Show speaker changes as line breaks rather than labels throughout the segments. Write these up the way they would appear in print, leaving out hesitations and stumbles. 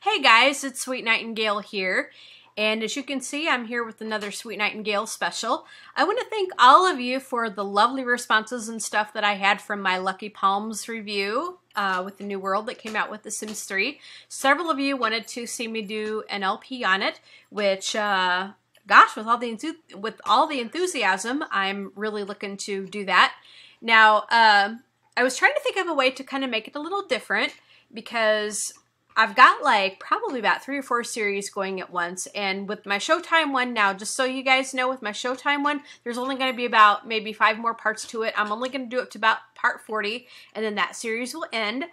Hey guys, it's Sweet Nightingale here, and as you can see, I'm here with another Sweet Nightingale special. I want to thank all of you for the lovely responses and stuff that I had from my Lucky Palms review with the new world that came out with The Sims 3. Several of you wanted to see me do an LP on it, which, gosh, with all the enthusiasm, I'm really looking to do that. Now, I was trying to think of a way to kind of make it a little different because I've got like probably about 3 or 4 series going at once, and with my Showtime one now, just so you guys know, with my Showtime one, there's only going to be about maybe 5 more parts to it. I'm only going to do it to about part 40, and then that series will end,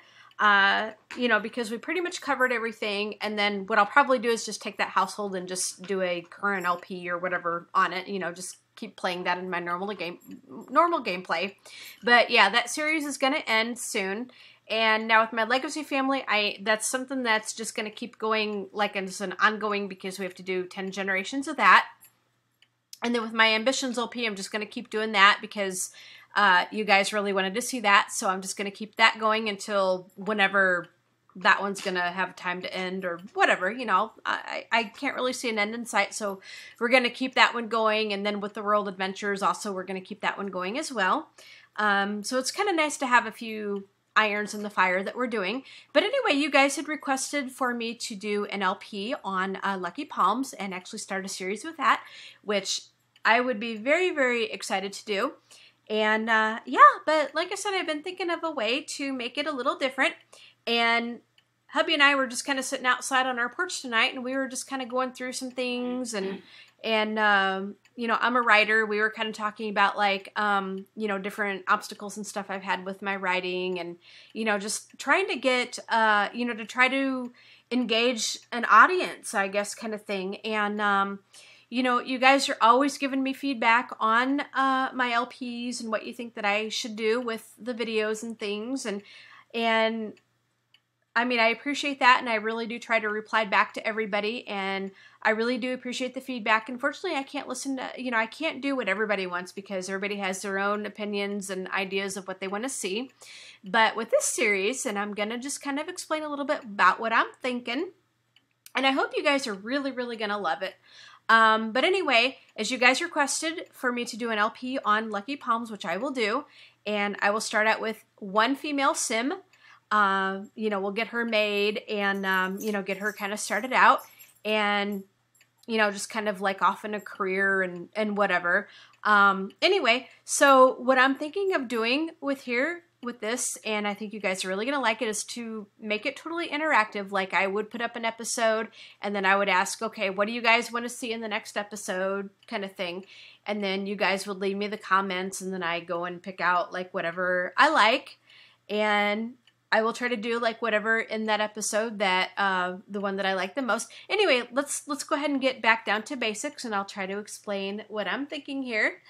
you know, because we pretty much covered everything. And then what I'll probably do is just take that household and just do a current LP or whatever on it, you know, just keep playing that in my normal gameplay. But yeah, that series is going to end soon. And now with my Legacy family, that's something that's just going to keep going, like it's an ongoing, because we have to do 10 generations of that. And then with my Ambitions LP, I'm just going to keep doing that because you guys really wanted to see that. So I'm just going to keep that going until whenever that one's going to have time to end or whatever, you know. I can't really see an end in sight, so we're going to keep that one going. And then with the World Adventures also, we're going to keep that one going as well. So it's kind of nice to have a few irons in the fire that we're doing. But anyway, you guys had requested for me to do an LP on Lucky Palms and actually start a series with that, which I would be very, very excited to do. And yeah, but like I said, I've been thinking of a way to make it a little different. And hubby and I were just kind of sitting outside on our porch tonight, and we were just kind of going through some things, and you know, I'm a writer. We were kind of talking about like, you know, different obstacles and stuff I've had with my writing, and, you know, just trying to get, you know, to try to engage an audience, I guess, kind of thing. And, you know, you guys are always giving me feedback on my LPs and what you think that I should do with the videos and things. And I mean, I appreciate that, and I really do try to reply back to everybody, and I really do appreciate the feedback. Unfortunately, I can't listen to, you know, I can't do what everybody wants because everybody has their own opinions and ideas of what they want to see. But with this series, and I'm going to just kind of explain a little bit about what I'm thinking, and I hope you guys are really, really going to love it. But anyway, as you guys requested for me to do an LP on Lucky Palms, which I will do, and I will start out with one female sim. You know, we'll get her made and, you know, get her kind of started out and, you know, just kind of like off in a career and whatever. Anyway, so what I'm thinking of doing with this, and I think you guys are really going to like it, is to make it totally interactive. Like I would put up an episode and then I would ask, okay, what do you guys want to see in the next episode, kind of thing. And then you guys would leave me the comments, and then I go and pick out like whatever I like, and I will try to do like whatever in that episode that the one that I like the most. Anyway, let's go ahead and get back down to basics, and I'll try to explain what I'm thinking here.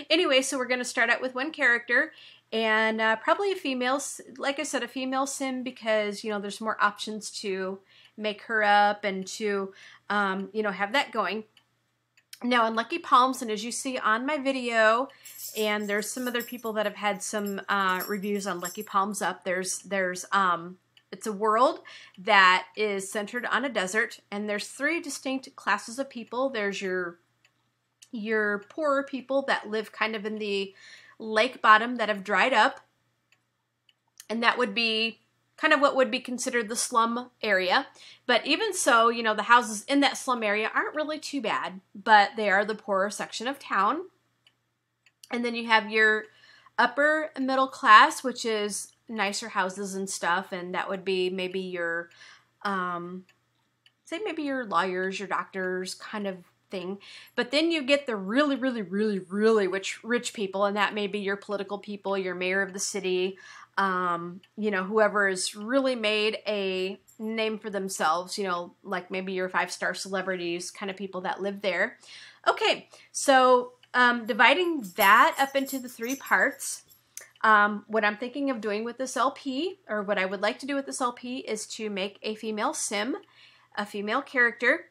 Anyway, so we're going to start out with one character, and probably a female, like I said, a female sim, because, you know, there's more options to make her up and to, you know, have that going. Now in Lucky Palms, and as you see on my video, and there's some other people that have had some reviews on Lucky Palms up, it's a world that is centered on a desert, and there's 3 distinct classes of people. There's your poorer people that live kind of in the lake bottom that have dried up, and that would be kind of what would be considered the slum area. But even so, you know, the houses in that slum area aren't really too bad, but they are the poorer section of town. And then you have your upper middle class, which is nicer houses and stuff, and that would be maybe your, say maybe your lawyers, your doctors kind of thing. But then you get the really, really, really, really rich people, and that may be your political people, your mayor of the city, you know, whoever has really made a name for themselves, you know, like maybe your 5-star celebrities, kind of people that live there. Okay, so dividing that up into the 3 parts, what I'm thinking of doing with this LP, or what I would like to do with this LP, is to make a female sim, a female character,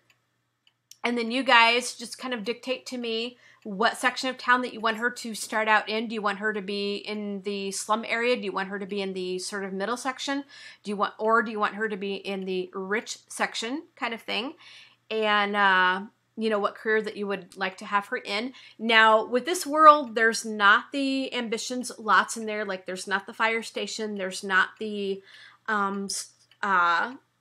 And then you guys just kind of dictate to me what section of town that you want her to start out in. Do you want her to be in the slum area? Do you want her to be in the sort of middle section? Do you want her to be in the rich section kind of thing? And, you know, what career that you would like to have her in. Now, with this world, there's not the ambitions lots in there. Like, there's not the fire station. There's not the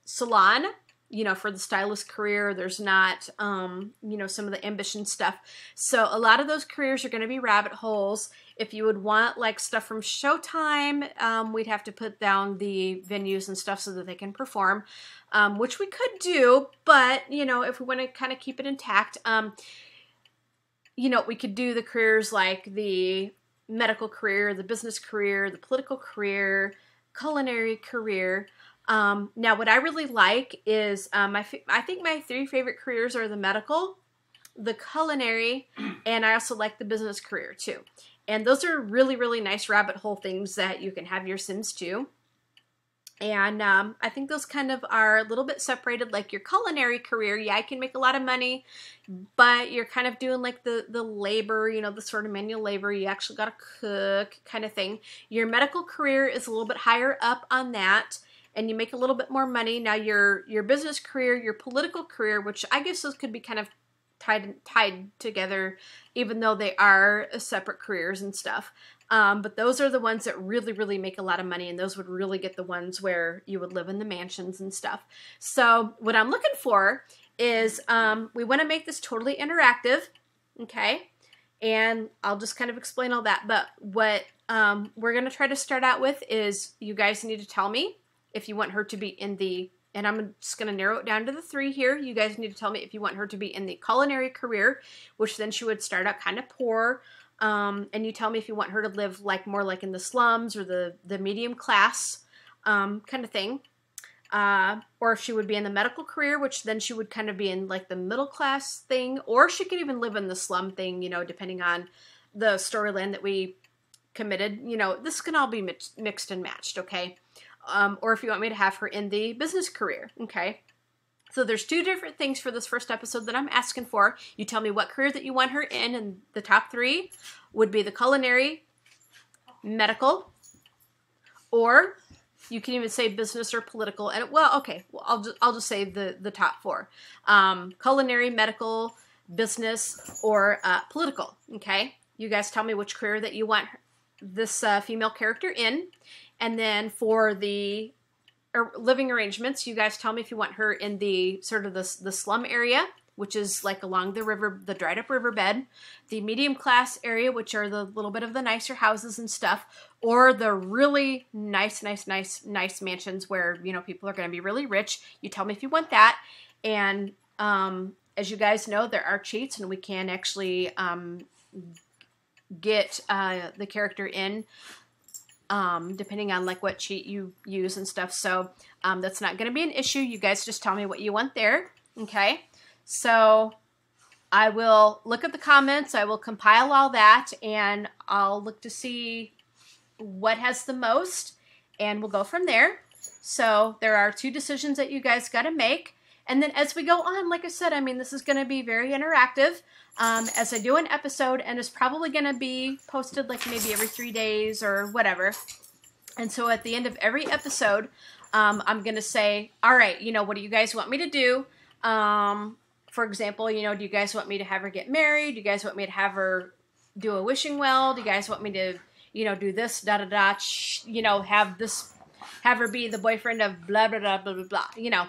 salon, you know, for the stylist career. There's not, you know, some of the ambition stuff. So a lot of those careers are going to be rabbit holes. If you would want like stuff from Showtime, we'd have to put down the venues and stuff so that they can perform, which we could do. But, you know, if we want to kind of keep it intact, you know, we could do the careers like the medical career, the business career, the political career, culinary career. Now, what I really like is, I think my 3 favorite careers are the medical, the culinary, and I also like the business career too. And those are really, really nice rabbit hole things that you can have your Sims do. And I think those kind of are a little bit separated. Like your culinary career, yeah, I can make a lot of money, but you're kind of doing like the labor, you know, the sort of manual labor. You actually got to cook kind of thing. Your medical career is a little bit higher up on that, and you make a little bit more money. Now your business career, your political career, which I guess those could be kind of tied together, even though they are separate careers and stuff. But those are the ones that really, really make a lot of money, and those would really get the ones where you would live in the mansions and stuff. So what I'm looking for is we want to make this totally interactive, okay? And I'll just kind of explain all that. But what we're going to try to start out with is you guys need to tell me if you want her to be in the, and I'm just going to narrow it down to the 3 here. You guys need to tell me if you want her to be in the culinary career, which then she would start out kind of poor. And you tell me if you want her to live like more like in the slums or the medium class kind of thing. Or if she would be in the medical career, which then she would kind of be in like the middle class thing. Or she could even live in the slum thing, you know, depending on the storyline that we committed. You know, this can all be mixed and matched, okay? Or if you want me to have her in the business career, okay? So there's 2 different things for this first episode that I'm asking for. You tell me what career that you want her in, and the top 3 would be the culinary, medical, or you can even say business or political. And well, okay, well, I'll just say the top 4: culinary, medical, business, or political. Okay, you guys tell me which career that you want this female character in. And then for the living arrangements, you guys tell me if you want her in the sort of the slum area, which is like along the river, the dried up riverbed, the medium class area, which are the little bit of the nicer houses and stuff, or the really nice mansions where, you know, people are going to be really rich. You tell me if you want that. And as you guys know, there are cheats, and we can actually get the character in depending on like what cheat you use and stuff. So that's not going to be an issue. You guys just tell me what you want there. Okay. So I will look at the comments. I will compile all that, and I'll look to see what has the most, and we'll go from there. So there are 2 decisions that you guys got to make. And then as we go on, like I said, I mean, this is going to be very interactive as I do an episode, and it's probably going to be posted like maybe every 3 days or whatever. And so at the end of every episode, I'm going to say, all right, you know, what do you guys want me to do? For example, you know, do you guys want me to have her get married? Do you guys want me to have her do a wishing well? Do you guys want me to, you know, do this, da-da-da, you know, have her be the boyfriend of blah, blah, blah, blah, blah, blah, you know.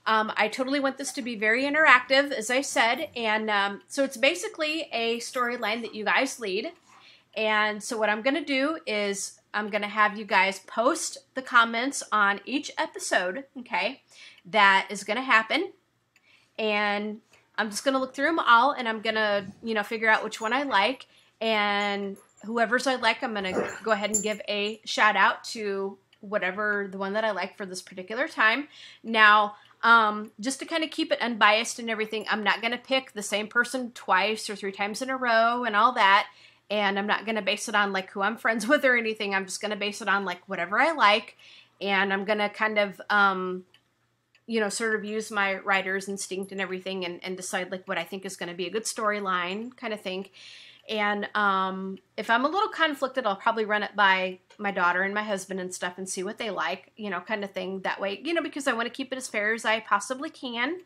I totally want this to be very interactive, as I said, and so it's basically a storyline that you guys lead. And so what I'm going to do is I'm going to have you guys post the comments on each episode, okay, that is going to happen. And I'm just going to look through them all, and I'm going to, you know, figure out which one I like. And whoever's I like, I'm going to go ahead and give a shout out to whatever the one that I like for this particular time. Now, just to kind of keep it unbiased and everything, I'm not going to pick the same person 2 or 3 times in a row and all that. And I'm not going to base it on like who I'm friends with or anything. I'm just going to base it on like whatever I like. And I'm going to kind of, you know, sort of use my writer's instinct and everything and decide like what I think is going to be a good storyline kind of thing. And if I'm a little conflicted, I'll probably run it by my daughter and my husband and stuff and see what they like, you know, kind of thing that way, you know, because I want to keep it as fair as I possibly can.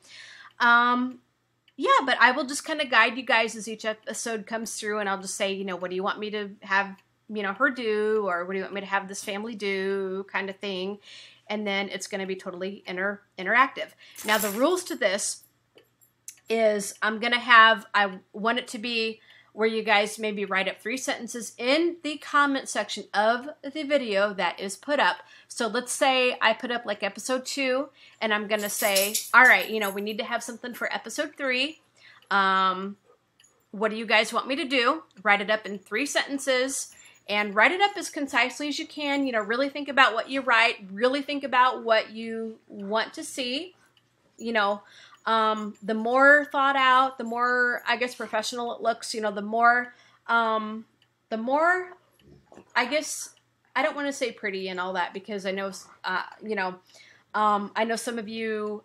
Yeah, but I will just kind of guide you guys as each episode comes through, and I'll just say, you know, what do you want me to have, you know, her do, or what do you want me to have this family do, kind of thing. And then it's going to be totally interactive. Now, the rules to this is I want it to be where you guys maybe write up 3 sentences in the comment section of the video that is put up. So let's say I put up like episode 2, and I'm going to say, all right, you know, we need to have something for episode 3. What do you guys want me to do? Write it up in 3 sentences, and write it up as concisely as you can. You know, really think about what you write. Really think about what you want to see. You know, the more thought out, the more, I guess, professional it looks, you know, the more, I guess, I don't want to say pretty and all that, because I know, you know, I know some of you,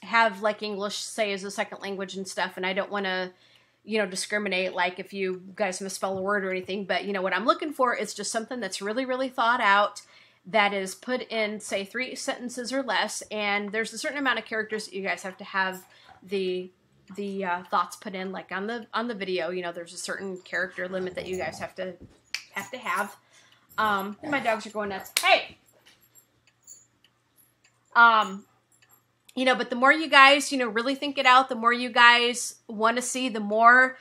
have like English, say, as a second language and stuff, and I don't want to, you know, discriminate, like if you guys misspell a word or anything, but you know, what I'm looking for is just something that's really, really thought out, that is put in, say, 3 sentences or less, and there's a certain amount of characters that you guys have to have the thoughts put in, like on the video. You know, there's a certain character limit that you guys have to have. And my dogs are going nuts. Hey! You know, but the more you guys, you know, really think it out, the more you guys want to see, the more,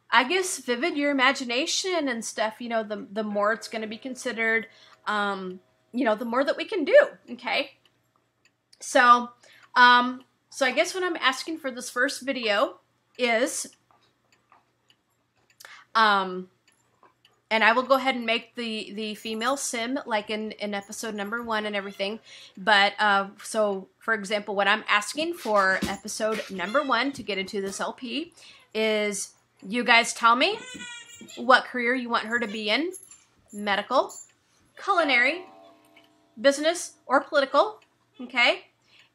I guess, vivid your imagination and stuff, you know, the more it's going to be considered, you know, the more that we can do, okay? So, so I guess what I'm asking for this first video is, and I will go ahead and make the female sim like in episode number 1 and everything, but, so, for example, what I'm asking for episode number 1 to get into this LP is you guys tell me what career you want her to be in: medical, culinary, business, or political, okay?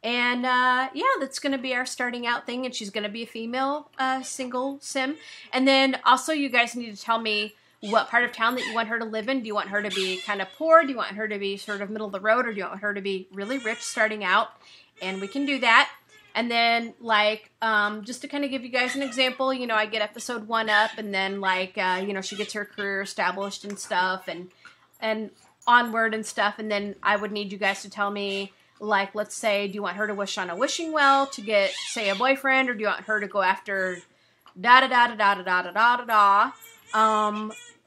And yeah, that's going to be our starting out thing, and she's going to be a female single sim. And then also you guys need to tell me what part of town that you want her to live in. Do you want her to be kind of poor? Do you want her to be sort of middle of the road? Or do you want her to be really rich starting out? And we can do that. And then, like, just to kind of give you guys an example, you know, I get episode 1 up, and then, like, you know, she gets her career established and stuff, and onward and stuff. And then I would need you guys to tell me, like, let's say, do you want her to wish on a wishing well to get, say, a boyfriend? Or do you want her to go after da-da-da-da-da-da-da-da-da-da?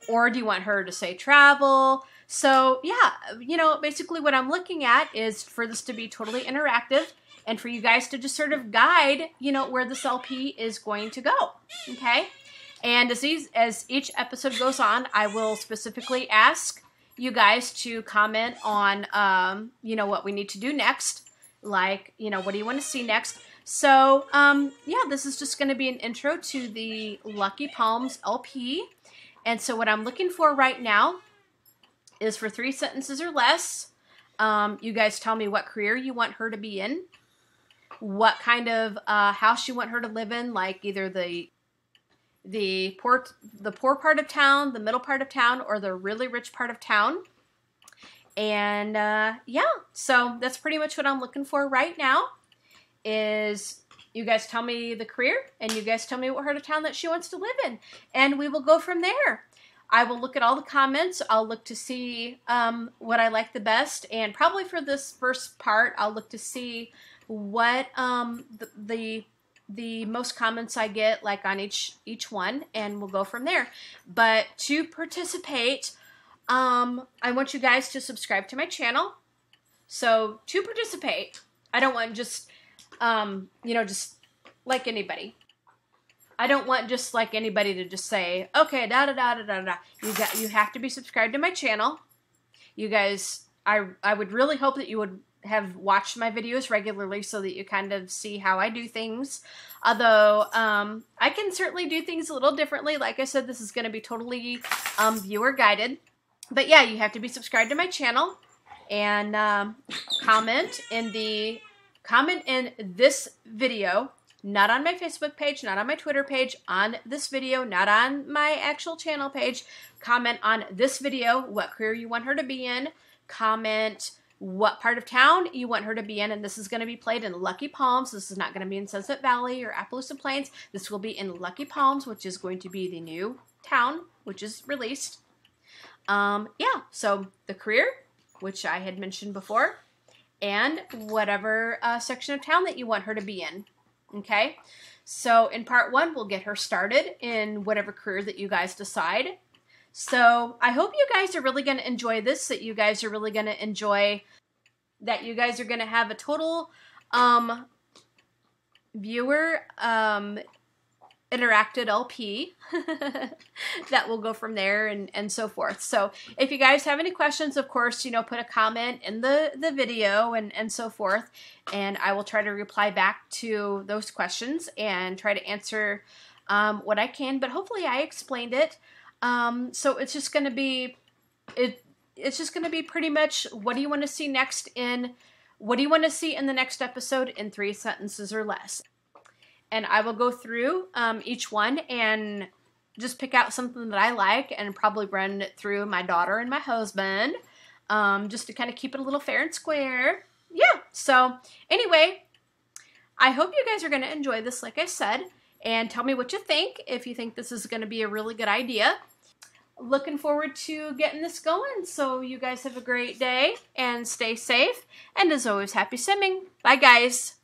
Or do you want her to, say, travel? So, yeah, you know, basically what I'm looking at is for this to be totally interactive, and for you guys to just sort of guide, you know, where this LP is going to go, okay? And as each episode goes on, I will specifically ask you guys to comment on, you know, what we need to do next. Like, you know, what do you want to see next? So, yeah, this is just going to be an intro to the Lucky Palms LP. And so what I'm looking for right now is for 3 sentences or less. You guys tell me what career you want her to be in, what kind of house you want her to live in, like either the poor part of town, the middle part of town, or the really rich part of town. And yeah, so that's pretty much what I'm looking for right now, is you guys tell me the career, and you guys tell me what part of town that she wants to live in, and we will go from there. I will look at all the comments. I'll look to see what I like the best, and probably for this first part, I'll look to see what the most comments I get, like on each one, and we'll go from there. But to participate, I want you guys to subscribe to my channel. So to participate, I don't want just you know, just like anybody. I don't want just like anybody to just say, okay, da-da-da-da-da-da. You have to be subscribed to my channel. You guys, I would really hope that you would have watched my videos regularly so that you kind of see how I do things. Although, I can certainly do things a little differently. Like I said, this is going to be totally viewer guided. But yeah, you have to be subscribed to my channel. and comment in this video, not on my Facebook page, not on my Twitter page, on this video, not on my actual channel page. Comment on this video what career you want her to be in. Comment what part of town you want her to be in, and this is going to be played in Lucky Palms. This is not going to be in Sunset Valley or Appaloosa Plains. This will be in Lucky Palms, which is going to be the new town, which is released. Yeah, so the career, which I had mentioned before, and whatever section of town that you want her to be in. Okay, so in part 1, we'll get her started in whatever career that you guys decide. So I hope you guys are really going to enjoy this, that you guys are really going to enjoy, that you guys are going to have a total viewer interacted LP that will go from there and so forth. So if you guys have any questions, of course, you know, put a comment in the video and so forth, and I will try to reply back to those questions and try to answer what I can, but hopefully I explained it. So it's just going to be, it's just going to be pretty much, what do you want to see next what do you want to see in the next episode in 3 sentences or less? And I will go through each one and just pick out something that I like and probably run it through my daughter and my husband, just to kind of keep it a little fair and square. Yeah, so anyway, I hope you guys are going to enjoy this, like I said, and tell me what you think, if you think this is going to be a really good idea. Looking forward to getting this going, so you guys have a great day and stay safe, and as always, happy simming. Bye, guys.